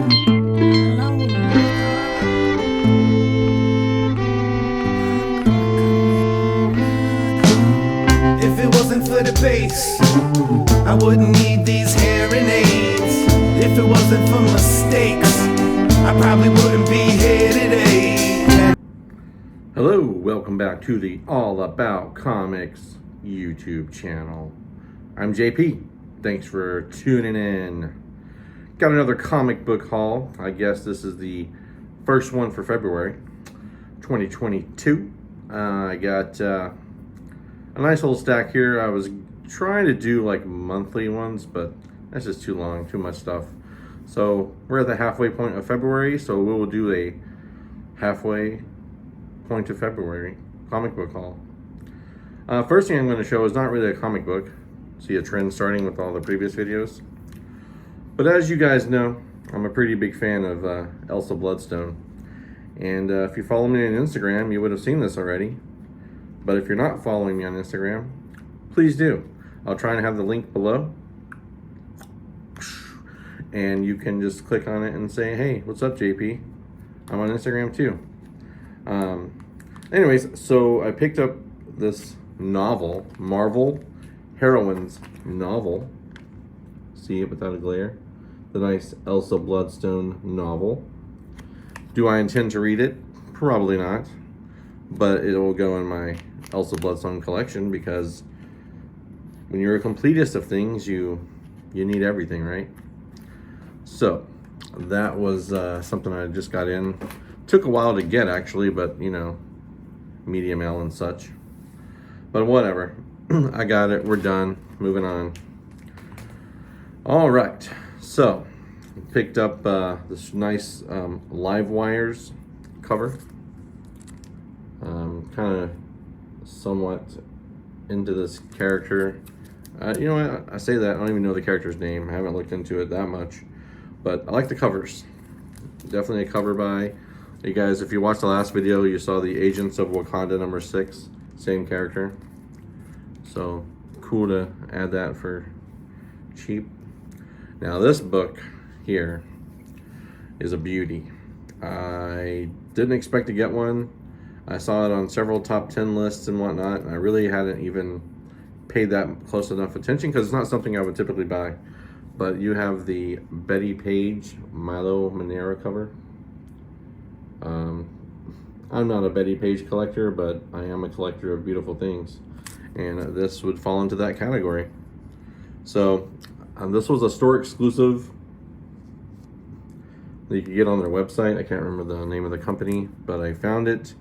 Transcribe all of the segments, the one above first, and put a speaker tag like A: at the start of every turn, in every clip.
A: If it wasn't for the bass, I wouldn't need these hearing aids. If it wasn't for mistakes, I probably wouldn't be here today.
B: Hello, welcome back to the All About Comics YouTube channel. I'm JP. Thanks for tuning in. Got another comic book haul. I guess this is the first one for February 2022. I got a nice little stack here. I was trying to do like monthly ones, but that's just too long, too much stuff. So we're at the halfway point of February, so we will do a halfway point of February comic book haul. First thing I'm going to show is not really a comic book. See a trend starting with all the previous videos. But as you guys know, I'm a pretty big fan of Elsa Bloodstone. And if you follow me on Instagram, you would have seen this already. But if you're not following me on Instagram, please do. I'll try and have the link below. And you can just click on it and say, hey, what's up, JP? I'm on Instagram too. Anyways, so I picked up this novel, Marvel Heroines novel. See it without a glare? The nice Elsa Bloodstone novel. Do I intend to read it? Probably not. But it will go in my Elsa Bloodstone collection because when you're a completist of things, you need everything, right? So that was something I just got in. Took a while to get actually, but you know, media mail and such. But whatever. I got it. We're done. Moving on. All right. So picked up this nice Live Wires cover. Kind of somewhat into this character. You know what? I say that. I don't even know the character's name. I haven't looked into it that much. But I like the covers. Definitely a cover by you guys. If you watched the last video, you saw the Agents of Wakanda number 6. Same character. So cool to add that for cheap. Now this book here is a beauty. I didn't expect to get one. I saw it on several top 10 lists and whatnot. And I really hadn't even paid that close enough attention because it's not something I would typically buy. But you have the Betty Page Milo Manera cover. I'm not a Betty Page collector, but I am a collector of beautiful things. And this would fall into that category. So this was a store exclusive that you could get on their website. I can't remember the name of the company, but I found it.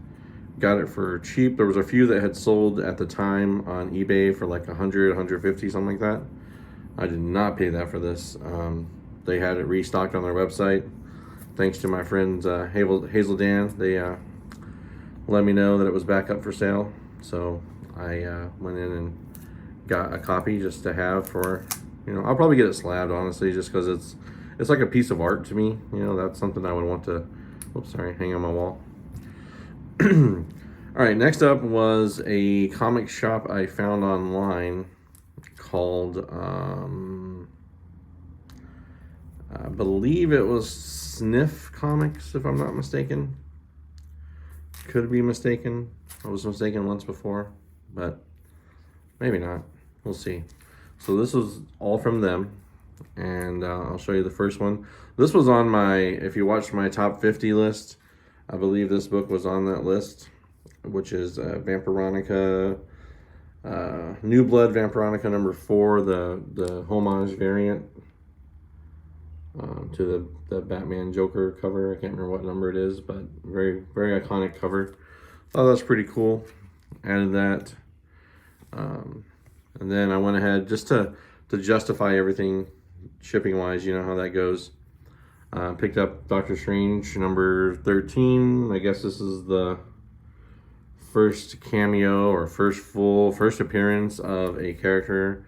B: Got it for cheap. There was a few that had sold at the time on eBay for like 100, 150, something like that. I did not pay that for this. They had it restocked on their website. Thanks to my friends Hazel Dan. They let me know that it was back up for sale. So I went in and got a copy just to have for, you know, I'll probably get it slabbed, honestly, just because it's like a piece of art to me. You know, that's something I would want to, oops, sorry, hang on my wall. All right, next up was a comic shop I found online called, I believe it was Sniff Comics, if I'm not mistaken. Could be mistaken. I was mistaken once before, but maybe not. We'll see. So this was all from them, and I'll show you the first one. This was on my, if you watched my top 50 list, I believe this book was on that list, which is Vampironica, New Blood Vampironica number 4, the homage variant to the Batman Joker cover. I can't remember what number it is, but very, very iconic cover. Thought that's pretty cool. Added that. And then I went ahead just to justify everything shipping wise, you know how that goes. Picked up Doctor Strange number 13. I guess this is the first cameo or first appearance of a character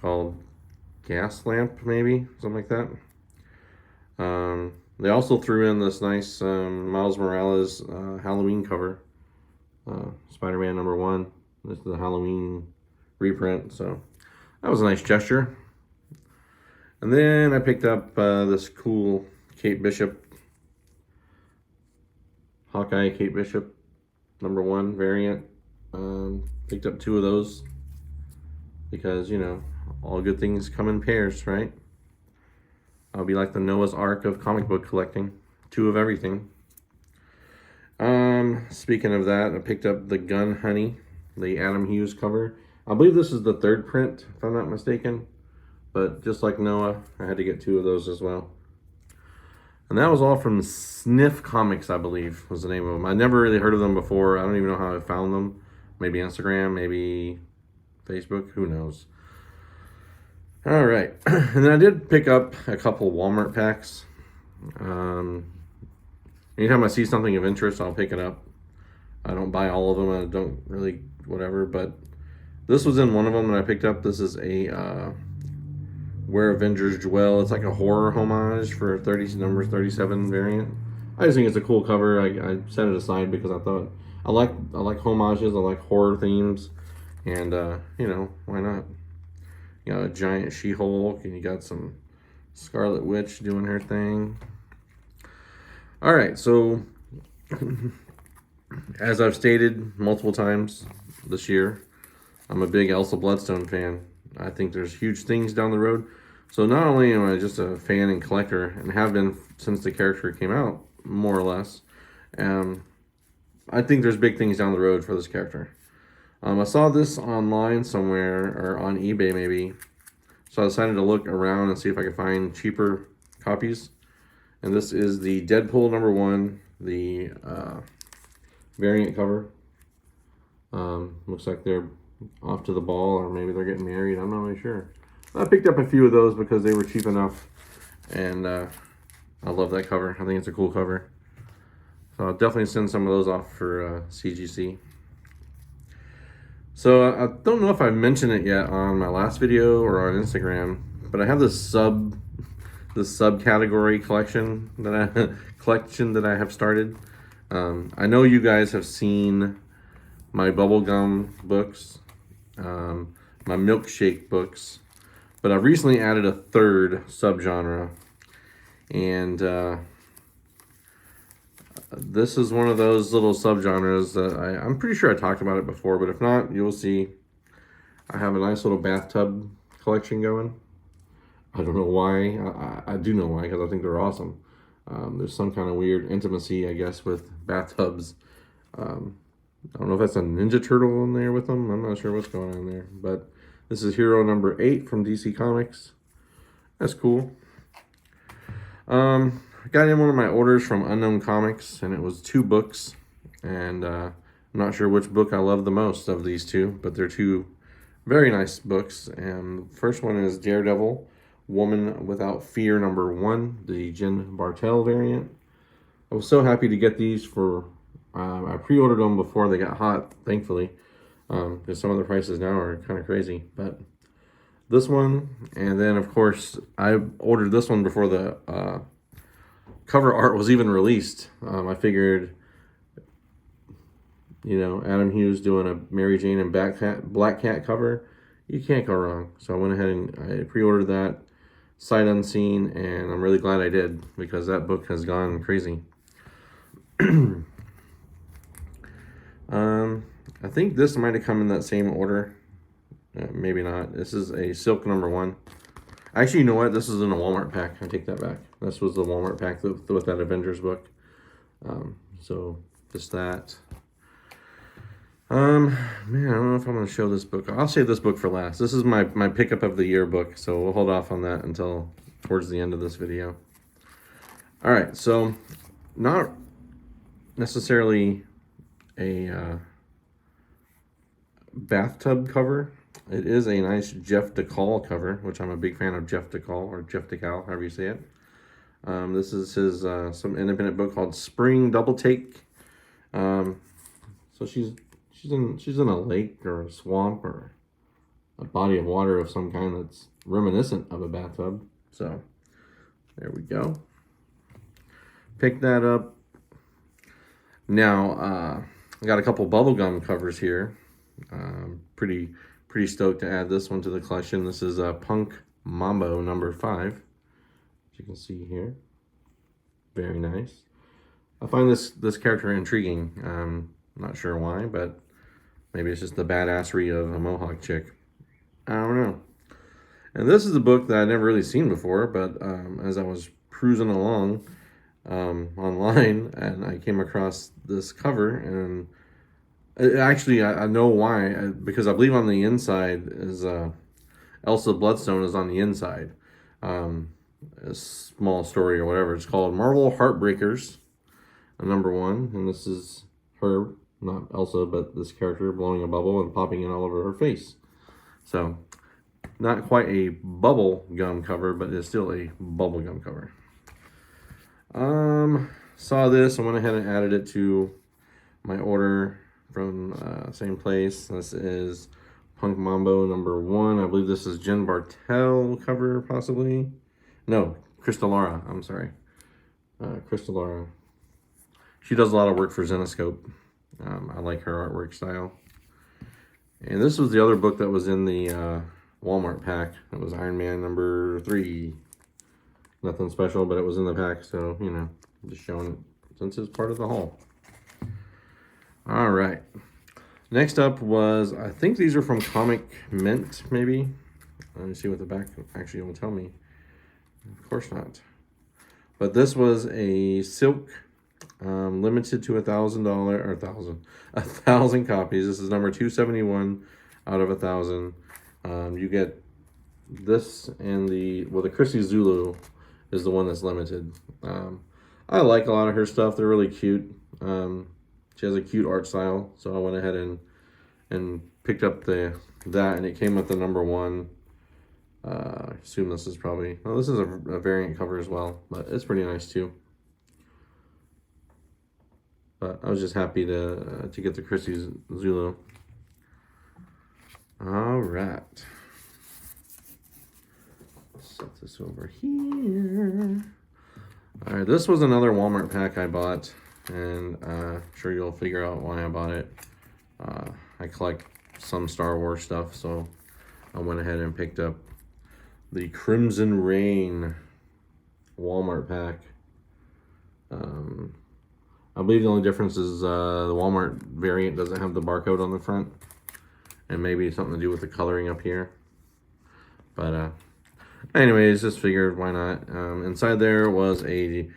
B: called Gaslamp, maybe something like that. They also threw in this nice Miles Morales Halloween cover, Spider-Man number 1. This is the Halloween reprint, so that was a nice gesture. And then I picked up this cool Kate Bishop, Hawkeye, Kate Bishop, number 1 variant. Picked up 2 of those because, you know, all good things come in pairs, right? I'll be like the Noah's Ark of comic book collecting. 2 of everything. Speaking of that, I picked up the Gun Honey, the Adam Hughes cover. I believe this is the 3rd print, if I'm not mistaken. But just like Noah, I had to get 2 of those as well. And that was all from Sniff Comics, I believe, was the name of them. I never really heard of them before. I don't even know how I found them. Maybe Instagram, maybe Facebook, who knows. All right. And then I did pick up a couple Walmart packs. Anytime I see something of interest, I'll pick it up. I don't buy all of them. I don't really, whatever. But this was in one of them that I picked up. This is a Where Avengers Dwell. It's like a horror homage for number 37 variant. I just think it's a cool cover. I set it aside because I thought I like homages. I like horror themes, and you know, why not? You got a giant She-Hulk, and you got some Scarlet Witch doing her thing. All right, so as I've stated multiple times this year, I'm a big Elsa Bloodstone fan. I think there's huge things down the road. So not only am I just a fan and collector, and have been since the character came out, more or less, I think there's big things down the road for this character. I saw this online somewhere, or on eBay maybe, so I decided to look around and see if I could find cheaper copies. And this is the Deadpool number 1, the variant cover. Looks like they're off to the ball, or maybe they're getting married. I'm not really sure. I picked up a few of those because they were cheap enough, and I love that cover. I think it's a cool cover. So I'll definitely send some of those off for CGC. So I don't know if I mentioned it yet on my last video or on Instagram, but I have this subcategory collection that I have started. I know you guys have seen my bubblegum books, my milkshake books, but I've recently added a 3rd subgenre, and this is one of those little subgenres that I'm pretty sure I talked about it before, but if not, you'll see. I have a nice little bathtub collection going. I don't know why. I do know why, because I think they're awesome. There's some kind of weird intimacy, I guess, with bathtubs. I don't know if that's a Ninja Turtle in there with them. I'm not sure what's going on there. But this is Hero number 8 from DC Comics. That's cool. I got in one of my orders from Unknown Comics, and it was 2 books. And I'm not sure which book I love the most of these 2, but they're 2 very nice books. And the first one is Daredevil, Woman Without Fear number 1, the Jen Bartel variant. I was so happy to get these for, I pre-ordered them before they got hot, thankfully, because some of the prices now are kind of crazy. But this one, and then of course, I ordered this one before the cover art was even released. I figured, you know, Adam Hughes doing a Mary Jane and Black Cat cover, you can't go wrong. So I went ahead and I pre-ordered that sight unseen, and I'm really glad I did, because that book has gone crazy. I think this might have come in that same order. Maybe not. This is a Silk number 1. Actually, you know what? This is in a Walmart pack. I take that back. This was the Walmart pack with that Avengers book. So just that. Man, I don't know if I'm going to show this book. I'll save this book for last. This is my pickup of the year book, so we'll hold off on that until towards the end of this video. All right, so not necessarily a bathtub cover. It is a nice Jeff DeCall cover, which I'm a big fan of Jeff DeCall, or Jeff DeCal, however you say it. This is his some independent book called Spring Double Take. So she's in a lake or a swamp or a body of water of some kind that's reminiscent of a bathtub. So there we go. Pick that up. Now I got a couple bubblegum covers here. Pretty stoked to add this one to the collection. This is Punk Mambo number 5, as you can see here. Very nice. I find this character intriguing. Not sure why, but maybe it's just the badassery of a Mohawk chick. I don't know. And this is a book that I'd never really seen before, but as I was cruising along online, and I came across this cover, and actually I know why, because I believe on the inside is Elsa Bloodstone is on the inside. A small story or whatever. It's called Marvel Heartbreakers, number 1, and this is her, not Elsa, but this character blowing a bubble and popping it all over her face. So, not quite a bubble gum cover, but it's still a bubble gum cover. Saw this and went ahead and added it to my order from same place. This is Punk Mambo number 1. I believe this is Jen Bartel cover, possibly. No, Crystalara. I'm sorry. Crystalara. She does a lot of work for Zenescope. I like her artwork style. And this was the other book that was in the Walmart pack. It was Iron Man number 3. Nothing special, but it was in the pack, so, you know, just showing it since it's part of the haul. All right. Next up was, I think these are from Comic Mint, maybe. Let me see what the back actually will tell me. Of course not. But this was a silk, limited to $1,000 copies. This is number 271 out of 1,000. You get this and the Chrissy Zulu is the one that's limited. I like a lot of her stuff. They're really cute. She has a cute art style, so I went ahead and picked up that, and it came with the number 1. I assume this is probably, well, this is a variant cover as well, but it's pretty nice too. But I was just happy to get the Chrissy Zulu. All right. Set this over here. All right, this was another Walmart pack I bought, and I'm sure you'll figure out why I bought it. I collect some Star Wars stuff, so I went ahead and picked up the Crimson Reign Walmart pack. I believe the only difference is the Walmart variant doesn't have the barcode on the front, and maybe something to do with the coloring up here. But anyways, just figured why not. Inside there was the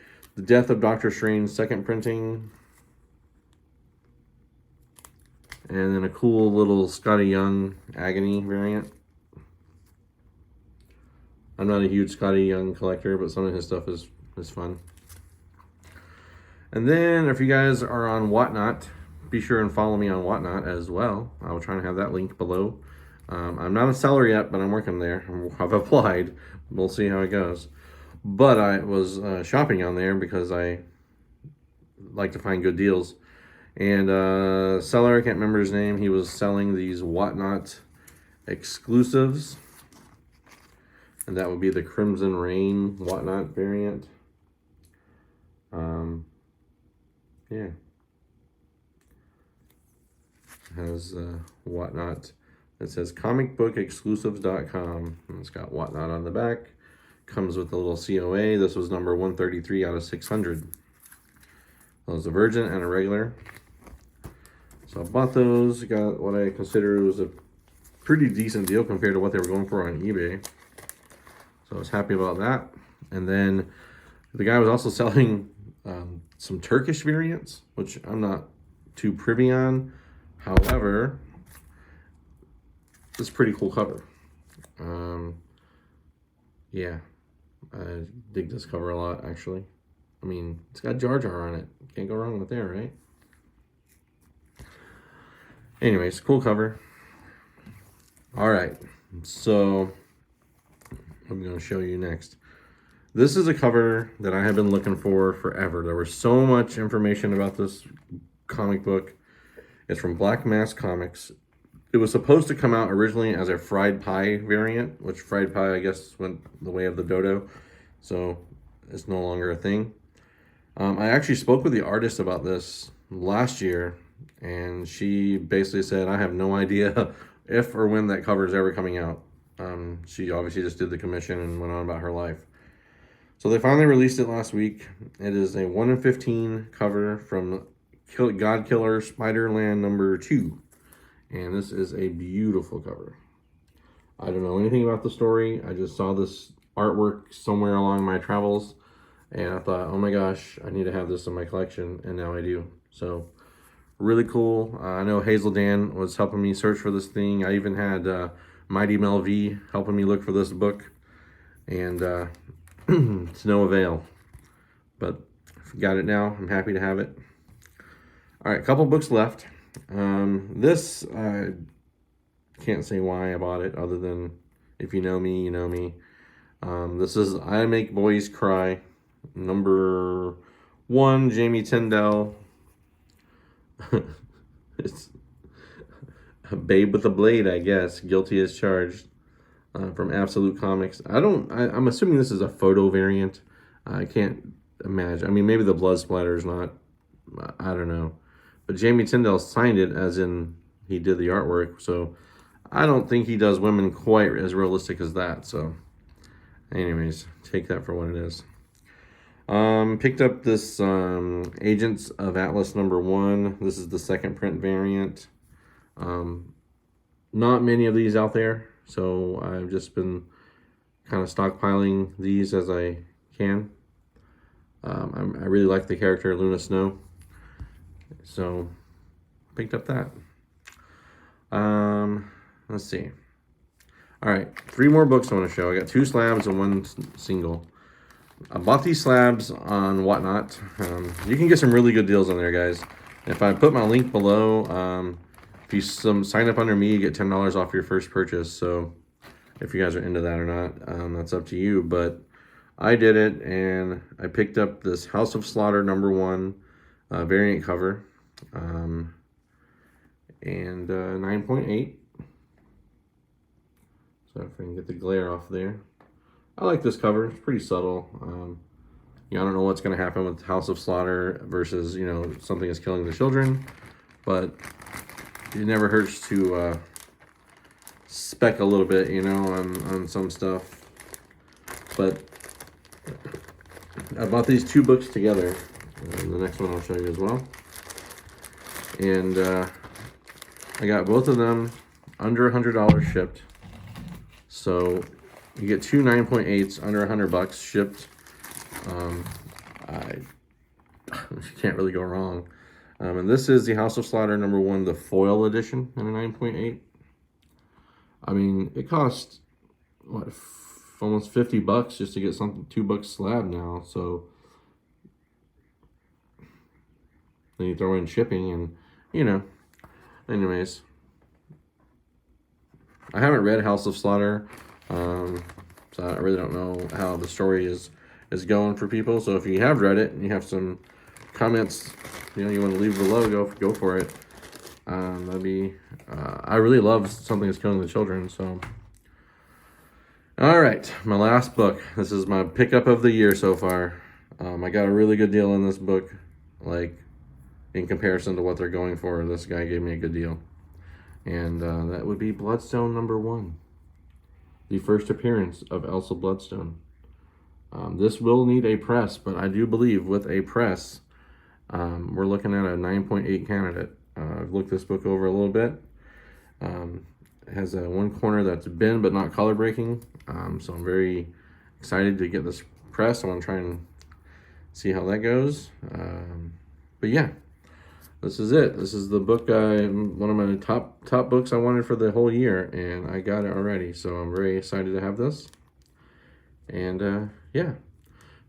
B: Death of Doctor Strange second printing, and then a cool little Scotty Young Agony variant. I'm not a huge Scotty Young collector, but some of his stuff is fun. And then if you guys are on Whatnot, be sure and follow me on Whatnot as well. I will try to have that link below. I'm not a seller yet, but I'm working there. I've applied. We'll see how it goes. But I was shopping on there because I like to find good deals. And seller, I can't remember his name, he was selling these Whatnot exclusives. And that would be the Crimson Reign Whatnot variant. Yeah. It has Whatnot. It says comicbookexclusives.com. And it's got Whatnot on the back. Comes with a little COA. This was number 133 out of 600. That was a virgin and a regular. So I bought those. Got what I consider was a pretty decent deal compared to what they were going for on eBay. So I was happy about that. And then the guy was also selling some Turkish variants, which I'm not too privy on. However, it's a pretty cool cover. Yeah, I dig this cover a lot, actually. I mean, it's got Jar Jar on it. Can't go wrong with that, right? Anyways, cool cover. All right, so I'm going to show you next. This is a cover that I have been looking for forever. There was so much information about this comic book. It's from Black Mask Comics. It was supposed to come out originally as a fried pie variant, which fried pie, I guess, went the way of the dodo. So it's no longer a thing. I actually spoke with the artist about this last year, and she basically said, I have no idea if or when that cover is ever coming out. She obviously just did the commission and went on about her life. So they finally released it last week. It is a 1 in 15 cover from God Killer Spider-Man number 2. And this is a beautiful cover. I don't know anything about the story. I just saw this artwork somewhere along my travels. And I thought, oh my gosh, I need to have this in my collection. And now I do. So, really cool. I know Hazel Dan was helping me search for this thing. I even had Mighty Mel V helping me look for this book. And to no avail. But I've got it now. I'm happy to have it. All right, a couple books left. This, I can't say why I bought it, other than if you know me, you know me. This is I Make Boys Cry, number 1, Jamie Tyndall. It's a Babe with a Blade, I guess. Guilty as charged. From Absolute Comics. I'm assuming this is a photo variant. I can't imagine. I mean, maybe the blood splatter is not. I don't know. But Jamie Tyndall signed it, as in he did the artwork. So I don't think he does women quite as realistic as that. So anyways, take that for what it is. Picked up this Agents of Atlas number 1. This is the second print variant. Not many of these out there. So I've just been kind of stockpiling these as I can. I really like the character Luna Snow. So picked up that. Let's see. All right, 3 more books I want to show. I got 2 slabs and 1 single. I bought these slabs on Whatnot. You can get some really good deals on there, guys. If I put my link below, if you sign up under me, you get $10 off your first purchase. So if you guys are into that or not, that's up to you. But I did it, and I picked up this House of Slaughter number 1 variant cover, and 9.8. So if I can get the glare off there. I like this cover. It's pretty subtle. I don't know what's going to happen with House of Slaughter versus, something is killing the children. But it never hurts to spec a little bit, on some stuff. But I bought these 2 books together. The next one I'll show you as well. And I got both of them under $100 shipped. So you get 2 9.8s under $100 shipped. You can't really go wrong. And this is the House of Slaughter number 1, the foil edition, in a 9.8. I mean, it cost what, almost $50 just to get something $2 slab now. So then you throw in shipping, and anyways. I haven't read House of Slaughter, so I really don't know how the story is going for people. So if you have read it and you have some comments, you want to leave below, go for it. That'd be. I really love something that's killing the children. So, all right, my last book. This is my pickup of the year so far. I got a really good deal on this book, like in comparison to what they're going for. This guy gave me a good deal. And that would be Bloodstone number 1. The first appearance of Elsa Bloodstone. This will need a press, but I do believe with a press, we're looking at a 9.8 candidate. I've looked this book over a little bit. It has one corner that's bent but not color breaking. So I'm very excited to get this press. I want to try and see how that goes. But yeah. This is it. This is the book, one of my top books I wanted for the whole year, and I got it already. So I'm very excited to have this. And yeah,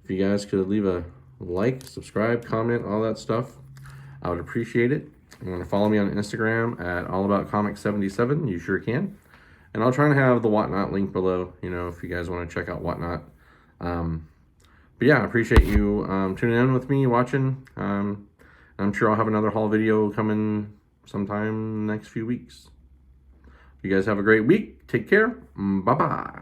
B: if you guys could leave a like, subscribe, comment, all that stuff, I would appreciate it. You want to follow me on Instagram at allaboutcomics77, you sure can. And I'll try and have the Whatnot link below, if you guys want to check out Whatnot. But yeah, I appreciate you tuning in with me, watching. I'm sure I'll have another haul video coming sometime next few weeks. You guys have a great week. Take care. Bye-bye.